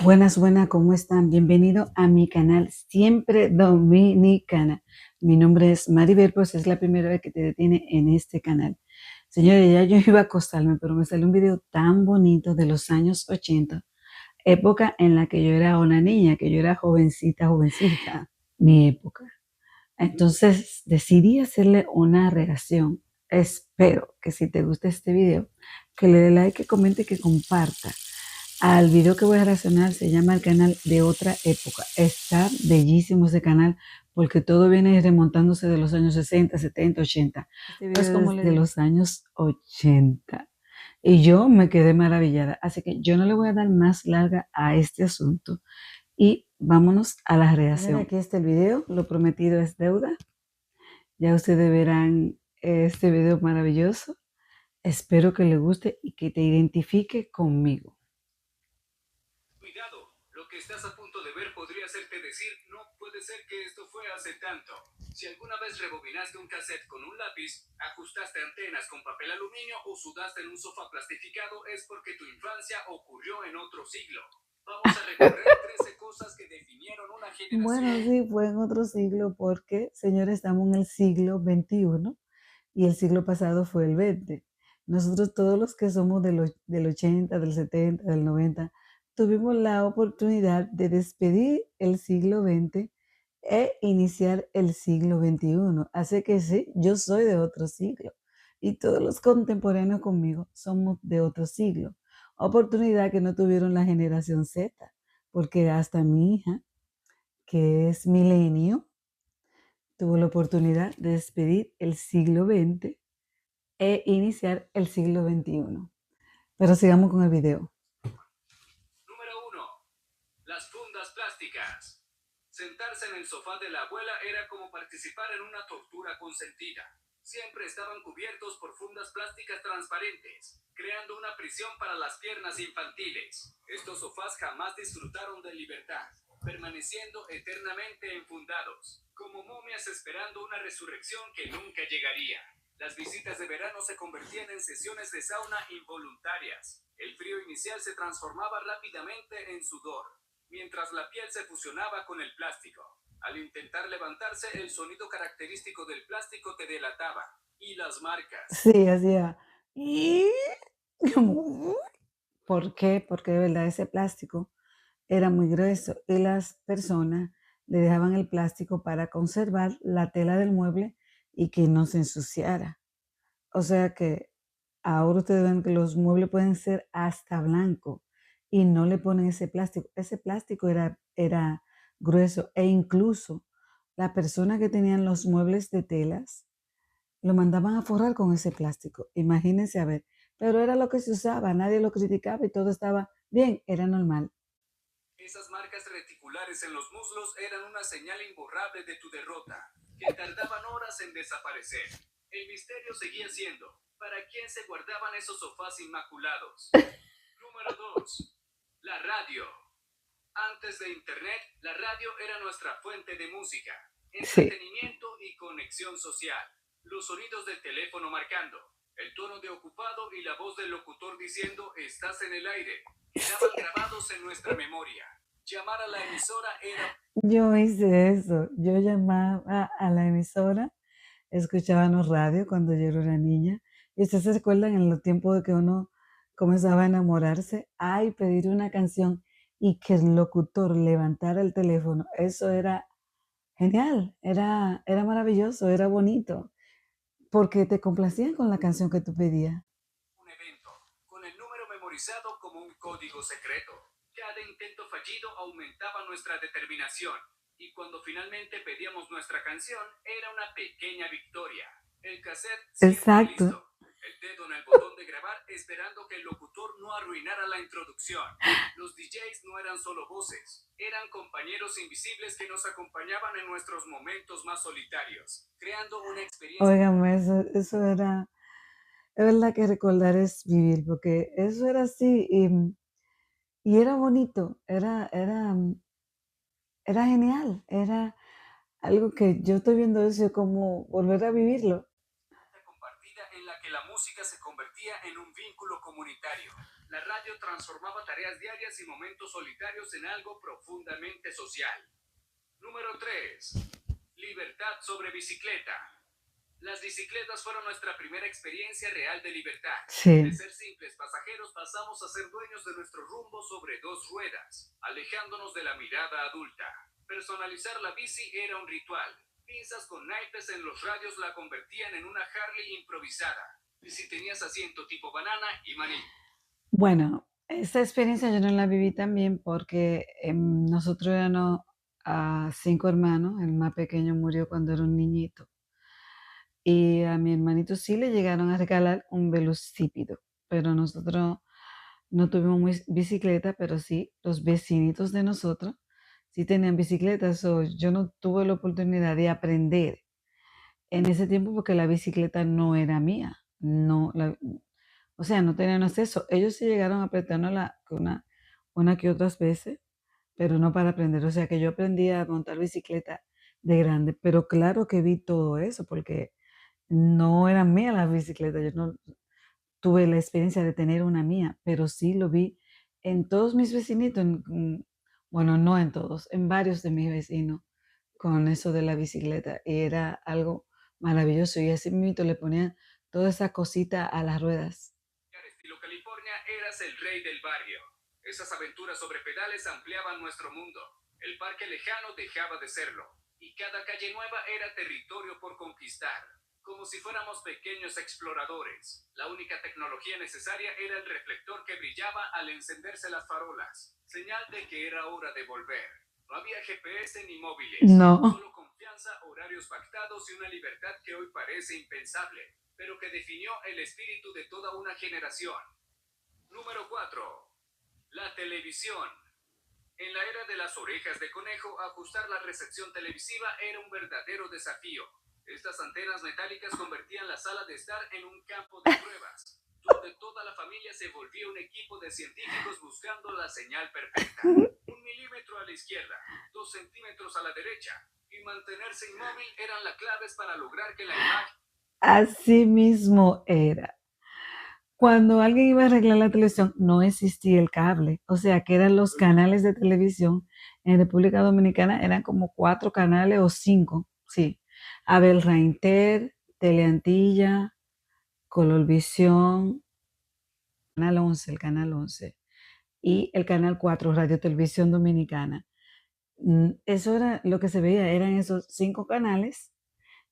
Buenas, buenas, ¿cómo están? Bienvenido a mi canal Siempre Dominicana. Mi nombre es Maribel, pues es la primera vez que te detiene en este canal. Señores, ya yo iba a acostarme, pero me salió un video tan bonito de los años 80, época en la que yo era una niña, que yo era jovencita, mi época. Entonces decidí hacerle una reacción. Espero que si te gusta este video, que le dé like, que comente, que comparta. Al video que voy a reaccionar se llama el canal de otra época. Está bellísimo ese canal porque todo viene remontándose de los años 60, 70, 80. Este video es como de los años 80. Y yo me quedé maravillada. Así que yo no le voy a dar más larga a este asunto. Y vámonos a la reacción. Aquí está el video. Lo prometido es deuda. Ya ustedes verán este video maravilloso. Espero que le guste y que te identifique conmigo. Cuidado, lo que estás a punto de ver podría hacerte decir, no puede ser que esto fue hace tanto. Si alguna vez rebobinaste un cassette con un lápiz, ajustaste antenas con papel aluminio o sudaste en un sofá plastificado, es porque tu infancia ocurrió en otro siglo. Vamos a recorrer 13 cosas que definieron una generación. Bueno, sí, fue en otro siglo porque, señores, estamos en el siglo XXI y el siglo pasado fue el 20. Nosotros todos los que somos del 80, del 70, del 90, tuvimos la oportunidad de despedir el siglo XX e iniciar el siglo XXI. Así que sí, yo soy de otro siglo y todos los contemporáneos conmigo somos de otro siglo. Oportunidad que no tuvieron la generación Z, porque hasta mi hija, que es milenio, tuvo la oportunidad de despedir el siglo XX e iniciar el siglo XXI. Pero sigamos con el video. Número 1. Las fundas plásticas. Sentarse en el sofá de la abuela era como participar en una tortura consentida. Siempre estaban cubiertos por fundas plásticas transparentes, creando una prisión para las piernas infantiles. Estos sofás jamás disfrutaron de libertad, permaneciendo eternamente enfundados, como momias esperando una resurrección que nunca llegaría. Las visitas de verano se convertían en sesiones de sauna involuntarias. El frío inicial se transformaba rápidamente en sudor, mientras la piel se fusionaba con el plástico. Al intentar levantarse, el sonido característico del plástico te delataba. Y las marcas. Sí, hacía. ¿Por qué? Porque de verdad ese plástico era muy grueso y las personas le dejaban el plástico para conservar la tela del mueble y que no se ensuciara. O sea que ahora ustedes ven que los muebles pueden ser hasta blancos y no le ponen ese plástico. Ese plástico era grueso e incluso las personas que tenían los muebles de telas lo mandaban a forrar con ese plástico. Imagínense a ver, pero era lo que se usaba, nadie lo criticaba y todo estaba bien, era normal. Esas marcas reticulares en los muslos eran una señal imborrable de tu derrota, que tardaban horas en desaparecer. El misterio seguía siendo, ¿para quién se guardaban esos sofás inmaculados? Número 2. La radio. Antes de Internet, la radio era nuestra fuente de música, entretenimiento y conexión social. Los sonidos del teléfono marcando, el tono de ocupado y la voz del locutor diciendo estás en el aire, quedaban grabados en nuestra memoria. Llamar a la emisora era... Yo hice eso, yo llamaba a la emisora, escuchábamos radio cuando yo era una niña, y ustedes se recuerdan en los tiempos de que uno comenzaba a enamorarse, ay, pedir una canción y que el locutor levantara el teléfono, eso era genial, era maravilloso, era bonito, porque te complacían con la canción que tú pedías. Un evento, con el número memorizado como un código secreto. Cada intento fallido aumentaba nuestra determinación, y cuando finalmente pedíamos nuestra canción, era una pequeña victoria. El cassette siempre Exacto. listo, el dedo en el botón de grabar esperando que el locutor no arruinara la introducción. Los DJs no eran solo voces, eran compañeros invisibles que nos acompañaban en nuestros momentos más solitarios, creando una experiencia. Óigame, eso era, es verdad que recordar es vivir, porque eso era así y era bonito, era genial, era algo que yo estoy viendo eso como volver a vivirlo. Compartida en la que la música se convertía en un vínculo comunitario. La radio transformaba tareas diarias y momentos solitarios en algo profundamente social. Número 3. Libertad sobre bicicleta. Las bicicletas fueron nuestra primera experiencia real de libertad. De Sí, ser simples pasajeros pasamos a ser dueños de nuestro rumbo sobre dos ruedas, alejándonos de la mirada adulta. Personalizar la bici era un ritual. Pinzas con naipes en los radios la convertían en una Harley improvisada. Y si tenías asiento tipo banana y maní. bueno, esa experiencia yo no la viví tan bien porque nosotros éramos 5 hermanos, el más pequeño murió cuando era un niñito. Y a mi hermanito sí le llegaron a regalar un velocípedo, pero nosotros no tuvimos bicicleta, pero sí, los vecinitos de nosotros sí tenían bicicletas. Yo no tuve la oportunidad de aprender en ese tiempo porque la bicicleta no era mía. No, o sea, no tenían acceso. Ellos sí llegaron a apretarnos una que otras veces, pero no para aprender. O sea, que yo aprendí a montar bicicleta de grande, pero claro que vi todo eso porque no eran mías las bicicletas. Yo no tuve la experiencia de tener una mía, pero sí lo vi en todos mis vecinitos, bueno, no en todos, en varios de mis vecinos con eso de la bicicleta. Y era algo maravilloso. Y así mismo le ponían toda esa cosita a las ruedas. Estilo California, eras el rey del barrio. Esas aventuras sobre pedales ampliaban nuestro mundo. El parque lejano dejaba de serlo. Y cada calle nueva era territorio por conquistar. Como si fuéramos pequeños exploradores. La única tecnología necesaria era el reflector que brillaba al encenderse las farolas. Señal de que era hora de volver. No había GPS ni móviles. No, Solo confianza, horarios pactados y una libertad que hoy parece impensable, pero que definió el espíritu de toda una generación. Número 4. La televisión. En la era de las orejas de conejo, ajustar la recepción televisiva era un verdadero desafío. Estas antenas metálicas convertían la sala de estar en un campo de pruebas, donde toda la familia se volvía un equipo de científicos buscando la señal perfecta. 1 milímetro a la izquierda, 2 centímetros a la derecha, y mantenerse inmóvil eran las claves para lograr que la imagen... así mismo era. Cuando alguien iba a arreglar la televisión, no existía el cable. O sea, que eran los canales de televisión. En República Dominicana eran como 4 canales o 5, sí. Abel Reinter, Teleantilla, Colorvisión, Canal 11, el Canal 11. Y el Canal 4, Radio Televisión Dominicana. Eso era lo que se veía, eran esos 5 canales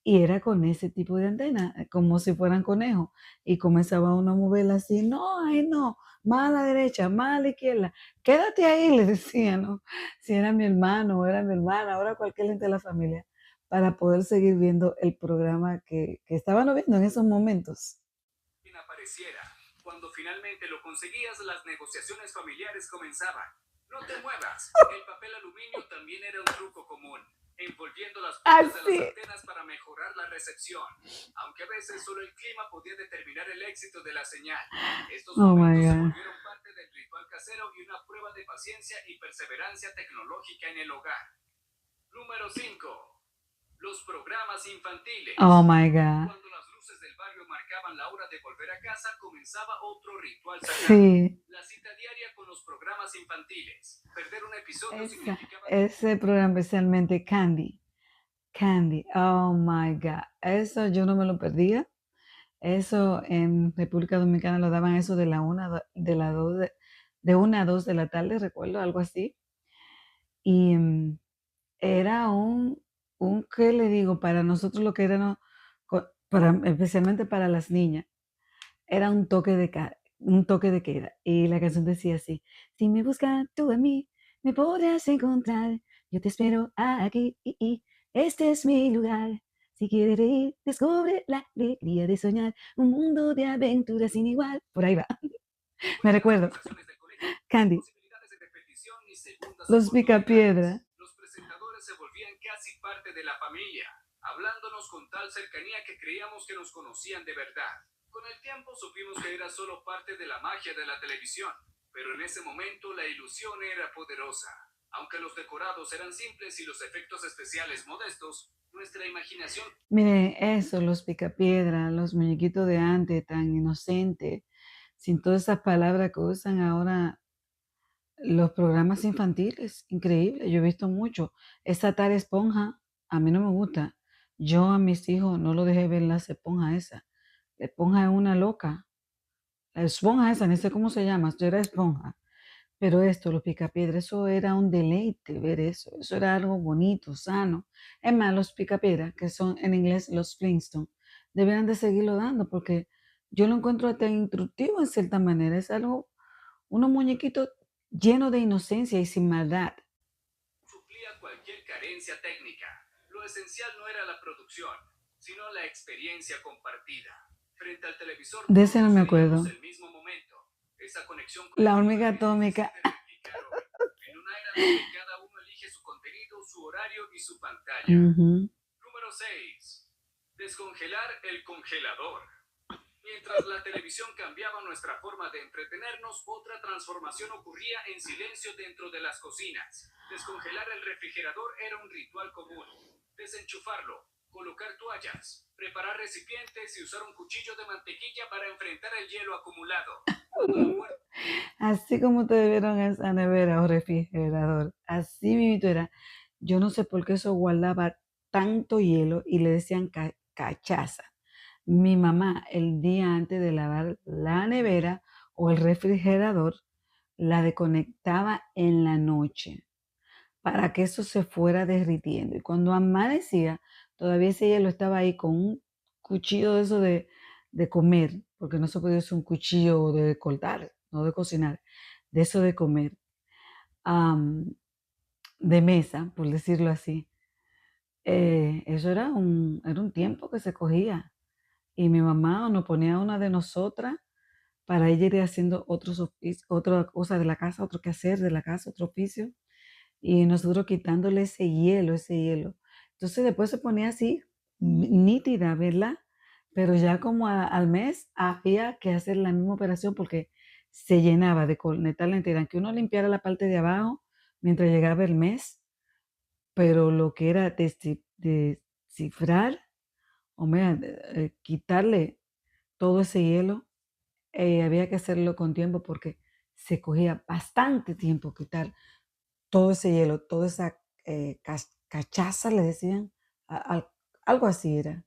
y era con ese tipo de antena, como si fueran conejos. Y comenzaba uno a moverla así, no, ay no, más a la derecha, más a la izquierda, quédate ahí, le decía, ¿no? Si era mi hermano o era mi hermana, ahora cualquier gente de la familia, para poder seguir viendo el programa que estaban viendo en esos momentos. apareciera. Cuando finalmente lo conseguías, las negociaciones familiares comenzaban. No te muevas. El papel aluminio también era un truco común, envolviendo las puntas de las Así. antenas para mejorar la recepción, aunque a veces solo el clima podía determinar el éxito de la señal. Estos Oh my momentos se God. volvieron parte del ritual casero y una prueba de paciencia y perseverancia tecnológica en el hogar. Número 5. Los programas infantiles. Oh my God. Cuando las luces del barrio marcaban la hora de volver a casa, comenzaba otro ritual sagrado. Sí, La cita diaria con los programas infantiles. Perder un episodio esa, significaba... ese programa especialmente Candy. Candy, oh my God. Eso yo no me lo perdía. Eso en República Dominicana lo daban eso de la 2 de 1 a 2 de la tarde, recuerdo, algo así. Y era ¿qué le digo? Para nosotros lo que era, especialmente para las niñas, era un toque de queda. Y la canción decía así, si me buscas tú a mí, me podrás encontrar, yo te espero aquí, este es mi lugar. Si quieres reír, descubre la alegría de soñar, un mundo de aventuras sin igual. Por ahí va, me recuerdo. Candy, los Picapiedra. Los presentadores se volvían casi parte de la familia, hablándonos con tal cercanía que creíamos que nos conocían de verdad. Con el tiempo supimos que era solo parte de la magia de la televisión, pero en ese momento la ilusión era poderosa. Aunque los decorados eran simples y los efectos especiales modestos, nuestra imaginación... Miren, eso, los Picapiedra, los muñequitos de antes, tan inocentes. sin todas esas palabras que usan ahora los programas infantiles. Increíble, yo he visto mucho. Esa tal esponja, a mí no me gusta. Yo a mis hijos no lo dejé ver las esponjas esa. La esponja es una loca. La esponja esa, no sé cómo se llama, esto era esponja. Pero esto, los picapiedras, eso era un deleite ver eso. Eso era algo bonito, sano. Es más, los picapiedras, que son en inglés los Flintstones, deberían de seguirlo dando porque yo lo encuentro hasta instructivo en cierta manera. Es algo, unos muñequitos llenos de inocencia y sin maldad. Suplía cualquier carencia técnica. Lo esencial no era la producción, sino la experiencia compartida. Frente al televisor De ese no todos me veíamos acuerdo. el mismo momento. Esa conexión La colectiva hormiga es difícil atómica. de replicar hoy. En una era donde cada uno elige su contenido, su horario y su pantalla. Ujú. Número 6. Descongelar el congelador. Mientras la televisión cambiaba nuestra forma de entretenernos, otra transformación ocurría en silencio dentro de las cocinas. Descongelar el refrigerador era un ritual común. Desenchufarlo, colocar toallas, preparar recipientes y usar un cuchillo de mantequilla para enfrentar el hielo acumulado. Cuando la puerta Así como te debieron esa nevera o refrigerador, así mismo era. Yo no sé por qué eso guardaba tanto hielo y le decían cachaza. Mi mamá, el día antes de lavar la nevera o el refrigerador, la desconectaba en la noche para que eso se fuera derritiendo. Y cuando amanecía, todavía ese hielo estaba ahí con un cuchillo de eso de comer, porque no se podía usar un cuchillo de cortar, no de cocinar, de eso de comer, am, de mesa, por decirlo así. Eso era un tiempo que se cogía. Y mi mamá nos ponía a una de nosotras para ella ir haciendo otra cosa de la casa, otro quehacer de la casa, otro oficio. Y nosotros quitándole ese hielo, ese hielo. Entonces después se ponía así, nítida, ¿verdad? Pero ya como al mes había que hacer la misma operación porque se llenaba de cornetar la entera, que uno limpiara la parte de abajo mientras llegaba el mes, pero lo que era descifrar, o sea, quitarle todo ese hielo, había que hacerlo con tiempo porque se cogía bastante tiempo quitar todo ese hielo, toda esa cachaza, le decían, algo así era.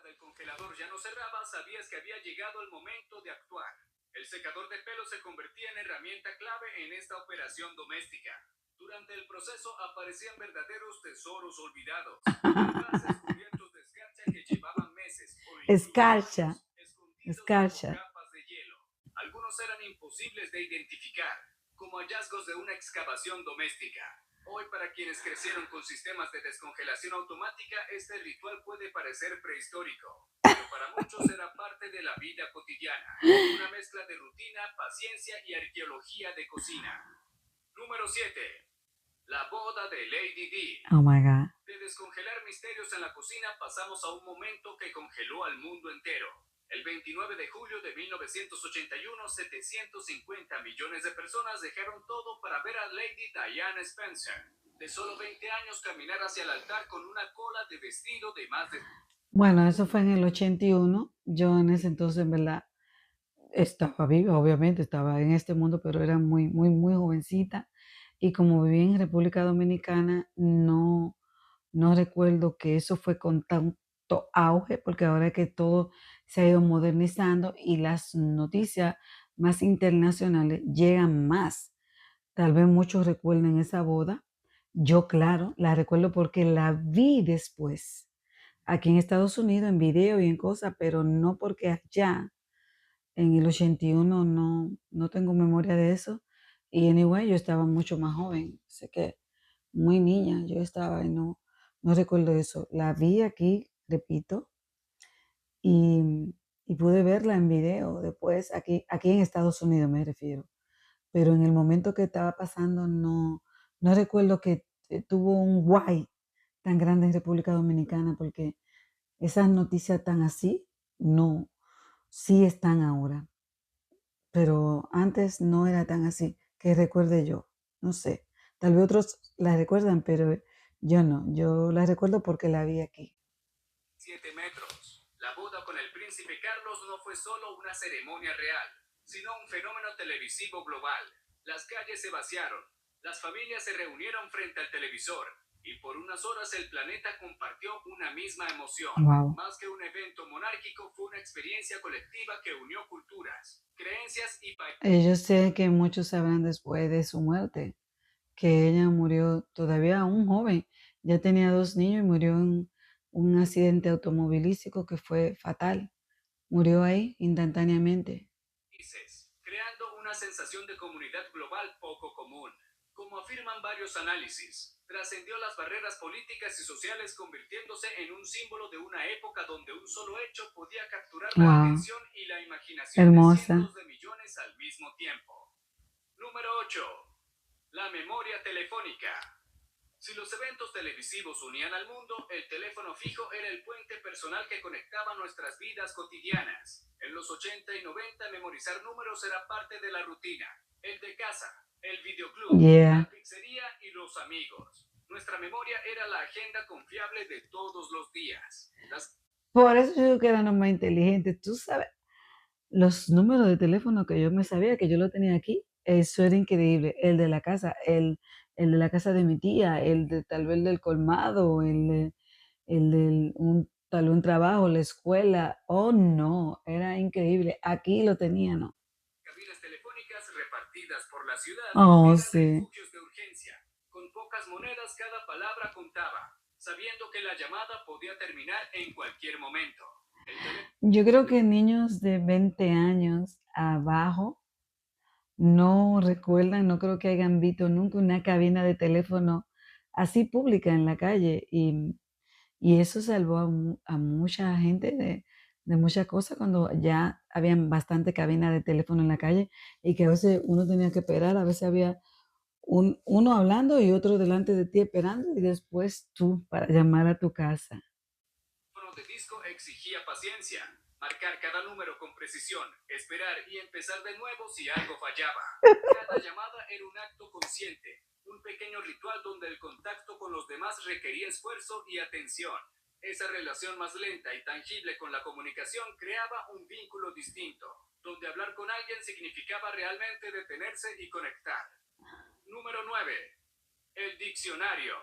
del congelador ya no cerraba, sabías que había llegado el momento de actuar. El secador de pelo se convertía en herramienta clave en esta operación doméstica. Durante el proceso aparecían verdaderos tesoros olvidados. Envases cubiertos de escarcha que llevaban meses o incluso Escarcha, años escondidos bajo escarcha. capas de hielo. Algunos eran imposibles de identificar, como hallazgos de una excavación doméstica. Hoy, para quienes crecieron con sistemas de descongelación automática, este ritual puede parecer prehistórico, pero para muchos era parte de la vida cotidiana, una mezcla de rutina, paciencia y arqueología de cocina. Número 7. La boda de Lady Di. Oh my God. De descongelar misterios en la cocina pasamos a un momento que congeló al mundo entero. El 29 de julio de 1981, 750 millones de personas dejaron todo para ver a Lady Diana Spencer, de solo 20 años, caminar hacia el altar con una cola de vestido de más de... Bueno, eso fue en el 81. Yo en ese entonces, en verdad, estaba viva, obviamente, estaba en este mundo, pero era muy, muy, muy jovencita. Y como viví en República Dominicana, no recuerdo que eso fue con tanto auge, porque ahora que todo se ha ido modernizando y las noticias más internacionales llegan más. Tal vez muchos recuerden esa boda. Yo, claro, la recuerdo porque la vi después, aquí en Estados Unidos, en video y en cosas, pero no porque allá, en el 81, no tengo memoria de eso. Y anyway, yo estaba mucho más joven, sé que muy niña yo estaba y no recuerdo eso. La vi aquí, repito, y, y pude verla en video después, aquí en Estados Unidos me refiero. Pero en el momento que estaba pasando no recuerdo que tuvo un guay tan grande en República Dominicana porque esas noticias tan así, no, sí están ahora, pero antes no era tan así, que recuerde yo, no sé, tal vez otros la recuerdan, pero yo no, yo la recuerdo porque la vi aquí. 7 metros. La boda con el príncipe Carlos no fue solo una ceremonia real, sino un fenómeno televisivo global. Las calles se vaciaron, las familias se reunieron frente al televisor y por unas horas el planeta compartió una misma emoción. Wow. Más que un evento monárquico, fue una experiencia colectiva que unió culturas, creencias y países. Yo sé que muchos sabrán después de su muerte que ella murió todavía aún joven. Ya tenía 2 niños y murió en un accidente automovilístico que fue fatal. Murió ahí instantáneamente. Creando una sensación de comunidad global poco común. Como afirman varios análisis, trascendió las barreras políticas y sociales convirtiéndose en un símbolo de una época donde un solo hecho podía capturar la Wow, atención y la imaginación de hermosa. cientos de millones al mismo tiempo. Número 8. La memoria telefónica. Si los eventos televisivos unían al mundo, el teléfono fijo era el puente personal que conectaba nuestras vidas cotidianas. En los 80 y 90 memorizar números era parte de la rutina. El de casa, el videoclub, la pizzería y los amigos. Nuestra memoria era la agenda confiable de todos los días. Por eso yo digo que eran los más inteligentes. Tú sabes, los números de teléfono que yo me sabía, que yo lo tenía aquí, eso era increíble. El de la casa, de la casa de mi tía, el de tal vez del colmado, el de tal vez un trabajo, la escuela. Oh, no, era increíble. Aquí lo tenía, ¿no? Cabinas telefónicas repartidas por la ciudad Oh, eran sí. refugios de urgencia. Con pocas monedas cada palabra contaba, sabiendo que la llamada podía terminar en cualquier momento. Yo creo que niños de 20 años abajo no recuerdan, no creo que hayan visto nunca una cabina de teléfono así pública en la calle y eso salvó a mucha gente de muchas cosas cuando ya habían bastante cabina de teléfono en la calle y que a veces uno tenía que esperar, a veces había uno hablando y otro delante de ti esperando y después tú para llamar a tu casa. De disco exigía paciencia, marcar cada número con precisión, esperar y empezar de nuevo si algo fallaba. Cada llamada era un acto consciente, un pequeño ritual donde el contacto con los demás requería esfuerzo y atención. Esa relación más lenta y tangible con la comunicación creaba un vínculo distinto, donde hablar con alguien significaba realmente detenerse y conectar. Número 9. El diccionario.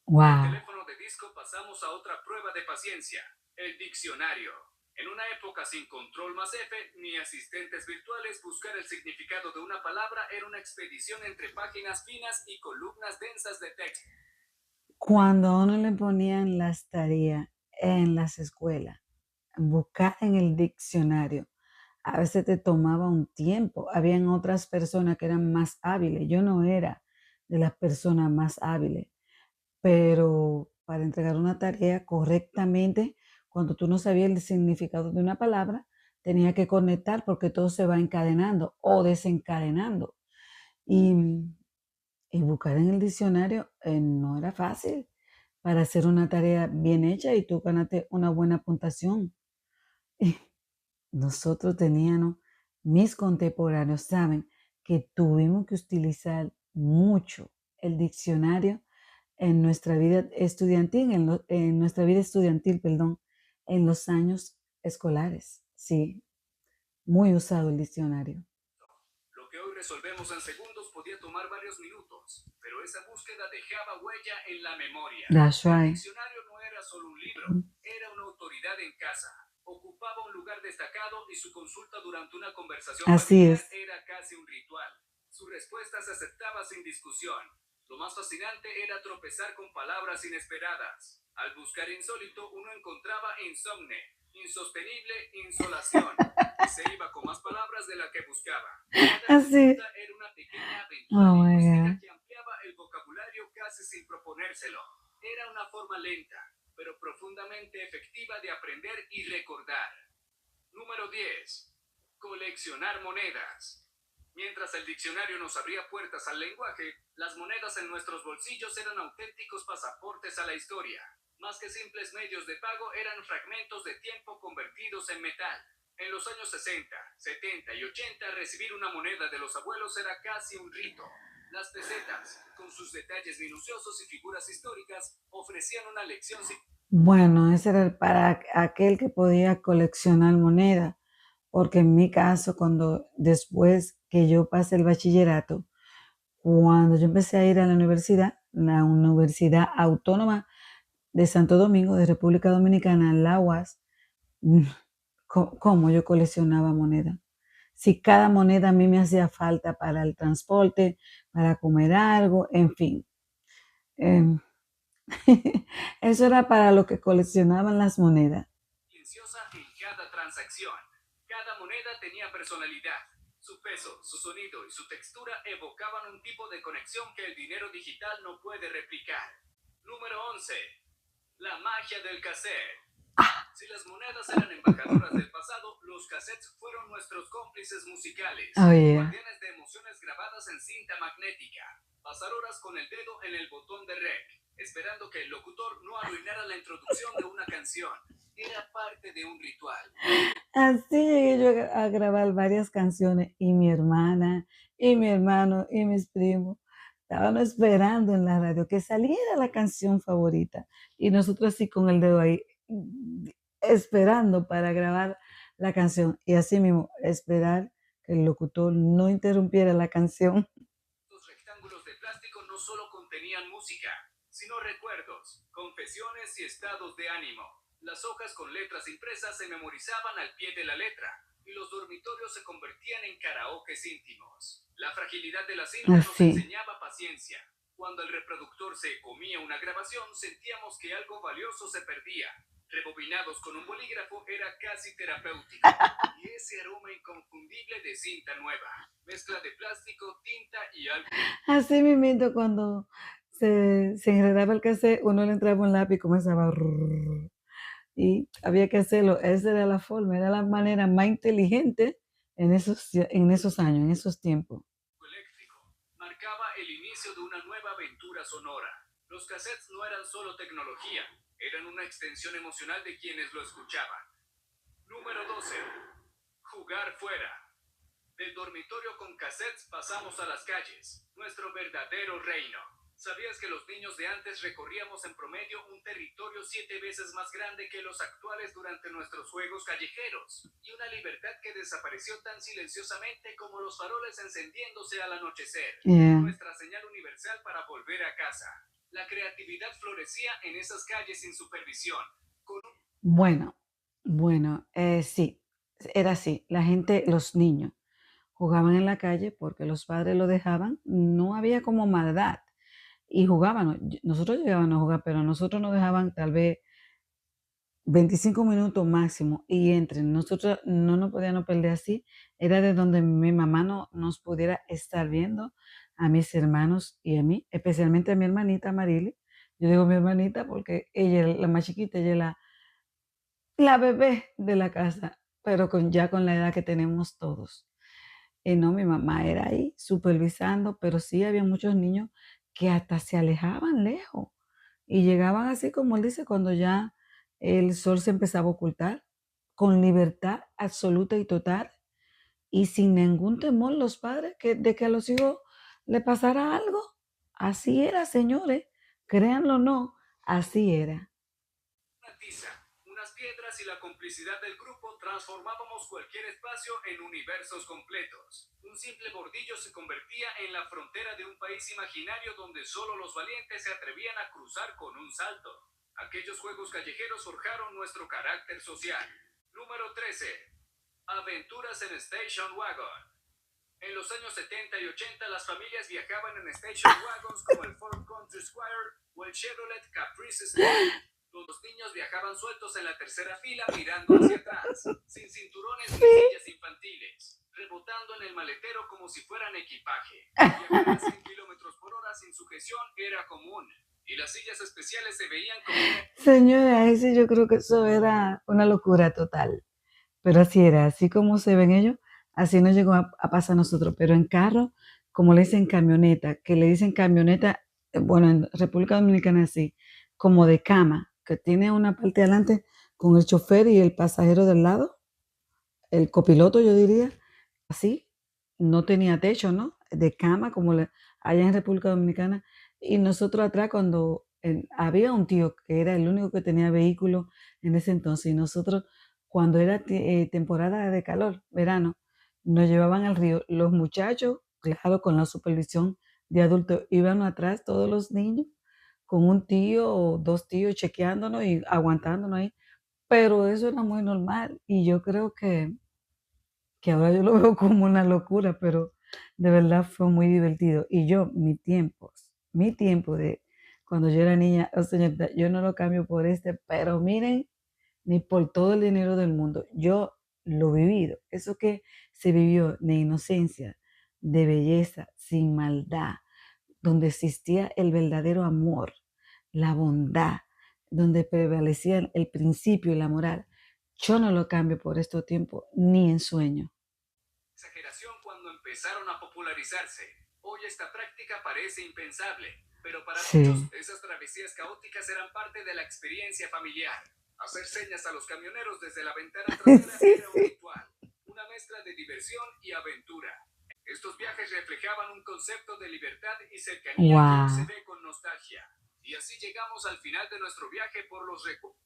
Wow. Del teléfono de disco pasamos a otra prueba de paciencia, el diccionario. En una época sin control más F ni asistentes virtuales, buscar el significado de una palabra era una expedición entre páginas finas y columnas densas de texto. Cuando a uno le ponían las tareas en las escuelas, buscar en el diccionario, a veces te tomaba un tiempo. Habían otras personas que eran más hábiles. Yo no era de las personas más hábiles, pero para entregar una tarea correctamente, cuando tú no sabías el significado de una palabra, tenía que conectar porque todo se va encadenando o desencadenando. Y buscar en el diccionario no era fácil para hacer una tarea bien hecha y tú ganaste una buena puntuación. Nosotros teníamos, mis contemporáneos saben que tuvimos que utilizar mucho el diccionario en nuestra vida estudiantil, en nuestra vida estudiantil, perdón, en los años escolares. Sí, muy usado el diccionario. Lo que hoy resolvemos en segundos podía tomar varios minutos, pero esa búsqueda dejaba huella en la memoria. That's right. El diccionario no era solo un libro, era una autoridad en casa. Ocupaba un lugar destacado y su consulta durante una conversación familiar era casi un ritual. Su respuesta se aceptaba sin discusión. Lo más fascinante era tropezar con palabras inesperadas. Al buscar insólito, uno encontraba insomne, insostenible, insolación. Y se iba con más palabras de la que buscaba. Cada consulta era una pequeña aventura lingüística que ampliaba el vocabulario casi sin proponérselo. Era una forma lenta, pero profundamente efectiva de aprender y recordar. Número 10. Coleccionar monedas. Mientras el diccionario nos abría puertas al lenguaje, las monedas en nuestros bolsillos eran auténticos pasaportes a la historia. Más que simples medios de pago, eran fragmentos de tiempo convertidos en metal. En los años 60, 70 y 80, recibir una moneda de los abuelos era casi un rito. Las pesetas, con sus detalles minuciosos y figuras históricas, ofrecían una lección. Bueno, ese era para aquel que podía coleccionar monedas, porque en mi caso, cuando después que yo pasé el bachillerato, cuando yo empecé a ir a la Universidad Autónoma de Santo Domingo, de República Dominicana, la UAS, mm, cómo yo coleccionaba moneda. Si cada moneda a mí me hacía falta para el transporte, para comer algo, en fin. Em, Eso era para lo que coleccionaban las monedas. Silenciosa en cada transacción. Cada moneda tenía personalidad. Su peso, su sonido y su textura evocaban un tipo de conexión que el dinero digital no puede replicar. Número 11. La magia del cassette. Si las monedas eran embajadoras del pasado, los cassettes fueron nuestros cómplices musicales, Oh, yeah. guardianes de emociones grabadas en cinta magnética. Pasar horas con el dedo en el botón de rec, esperando que el locutor no arruinara la introducción de una canción. Era parte de un ritual. Así llegué yo a grabar varias canciones y mi hermana y mi hermano y mis primos estaban esperando en la radio que saliera la canción favorita y nosotros así con el dedo ahí esperando para grabar la canción y así mismo esperar que el locutor no interrumpiera la canción. Los rectángulos de plástico no solo contenían música, sino recuerdos, confesiones y estados de ánimo. Las hojas con letras impresas se memorizaban al pie de la letra y los dormitorios se convertían en karaokes íntimos. La fragilidad de la cinta nos enseñaba paciencia. Cuando el reproductor se comía una grabación, sentíamos que algo valioso se perdía. Rebobinados con un bolígrafo era casi terapéutico. Y ese aroma inconfundible de cinta nueva, mezcla de plástico, tinta y algo. Así mismo cuando se enredaba el cassette, uno le entraba un lápiz y comenzaba y había que hacerlo. Esa era la forma, era la manera más inteligente en esos años, en esos tiempos. Eléctrico marcaba el inicio de una nueva aventura sonora. Los cassettes no eran solo tecnología, eran una extensión emocional de quienes lo escuchaban. Número 12. Jugar fuera. Del dormitorio con cassettes pasamos a las calles, nuestro verdadero reino. ¿Sabías que los niños de antes recorríamos en promedio un territorio 7 veces más grande que los actuales durante nuestros juegos callejeros? Y una libertad que desapareció tan silenciosamente como los faroles encendiéndose al anochecer. Nuestra señal universal para volver a casa. La creatividad florecía en esas calles sin supervisión. Bueno, sí, era así. La gente, los niños, jugaban en la calle porque los padres lo dejaban, no había como maldad. Y jugábamos, nosotros llegábamos a jugar, pero a nosotros nos dejaban tal vez 25 minutos máximo y entre nosotros no nos podíamos perder así. Era de donde mi mamá no nos pudiera estar viendo a mis hermanos y a mí, especialmente a mi hermanita Marily. Yo digo mi hermanita porque ella es la más chiquita, ella es la bebé de la casa, pero ya con la edad que tenemos todos. Y no, mi mamá era ahí supervisando, pero sí había muchos niños que hasta se alejaban lejos y llegaban así como él dice, cuando ya el sol se empezaba a ocultar, con libertad absoluta y total y sin ningún temor los padres de que a los hijos le pasara algo. Así era, señores, créanlo o no, así era. Una tiza, unas piedras y la complicidad del grupo transformábamos cualquier espacio en universos completos. Un simple bordillo se convertía en la frontera de un país imaginario donde solo los valientes se atrevían a cruzar con un salto. Aquellos juegos callejeros forjaron nuestro carácter social. Número 13. Aventuras en Station Wagon. En los años 70 y 80 las familias viajaban en station wagons como el Ford Country Squire o el Chevrolet Caprice Sport. Los niños viajaban sueltos en la tercera fila mirando hacia atrás, sin cinturones ni sillas infantiles, rebotando en el maletero como si fueran equipaje. Viajar a 100 kilómetros por hora sin sujeción era común, y las sillas especiales se veían como... Señora, ese yo creo que eso era una locura total. Pero así era, así como se ven ellos, así nos llegó a pasar a nosotros. Pero en carro, como le dicen camioneta, que le dicen camioneta, bueno, en República Dominicana así, como de cama, que tiene una parte adelante con el chofer y el pasajero del lado, el copiloto yo diría, así, no tenía techo, ¿no? De cama, como allá en República Dominicana. Y nosotros atrás, cuando había un tío que era el único que tenía vehículo en ese entonces, y nosotros cuando era temporada de calor, verano, nos llevaban al río. Los muchachos, claro, con la supervisión de adultos, iban atrás todos los niños con un tío o dos tíos chequeándonos y aguantándonos ahí. Pero eso era muy normal y yo creo que ahora yo lo veo como una locura, pero de verdad fue muy divertido. Y yo, mi tiempo de cuando yo era niña, oh, señorita, yo no lo cambio por este, pero miren, ni por todo el dinero del mundo. Yo lo vivido, eso que se vivió de inocencia, de belleza, sin maldad, donde existía el verdadero amor, la bondad, donde prevalecían el principio y la moral. Yo no lo cambio por estos tiempos ni en sueño. Exageración cuando empezaron a popularizarse. Hoy esta práctica parece impensable, pero para muchos Sí, esas travesías caóticas eran parte de la experiencia familiar. Hacer señas a los camioneros desde la ventana trasera sí, era un sí. ritual, una mezcla de diversión y aventura. Estos viajes reflejaban un concepto de libertad y cercanía que hoy se Wow. ve con nostalgia. Y así llegamos al final de nuestro viaje por los recuerdos.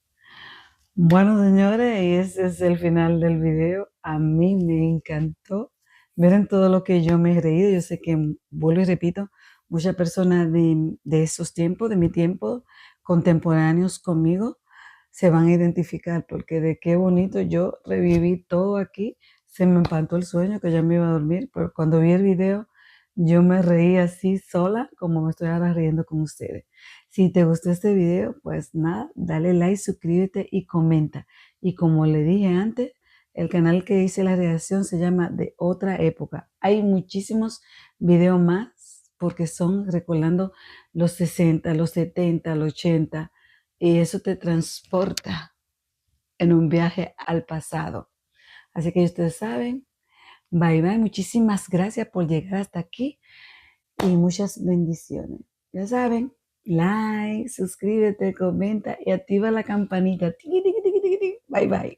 Bueno, señores, y ese es el final del video. A mí me encantó. Miren todo lo que yo me he reído. Yo sé que, vuelvo y repito, muchas personas de esos tiempos, de mi tiempo, contemporáneos conmigo, se van a identificar porque de qué bonito yo reviví todo aquí. Se me espantó el sueño que ya me iba a dormir, pero cuando vi el video, yo me reí así sola, como me estoy ahora riendo con ustedes. Si te gustó este video, pues nada, dale like, suscríbete y comenta. Y como le dije antes, el canal que hice la reacción se llama De Otra Época. Hay muchísimos videos más porque son recordando los 60, los 70, los 80 y eso te transporta en un viaje al pasado. Así que ustedes saben, bye bye, muchísimas gracias por llegar hasta aquí y muchas bendiciones. Ya saben, like, suscríbete, comenta y activa la campanita. Tiqui, tiqui, tiqui, tiqui, tiqui. Bye bye.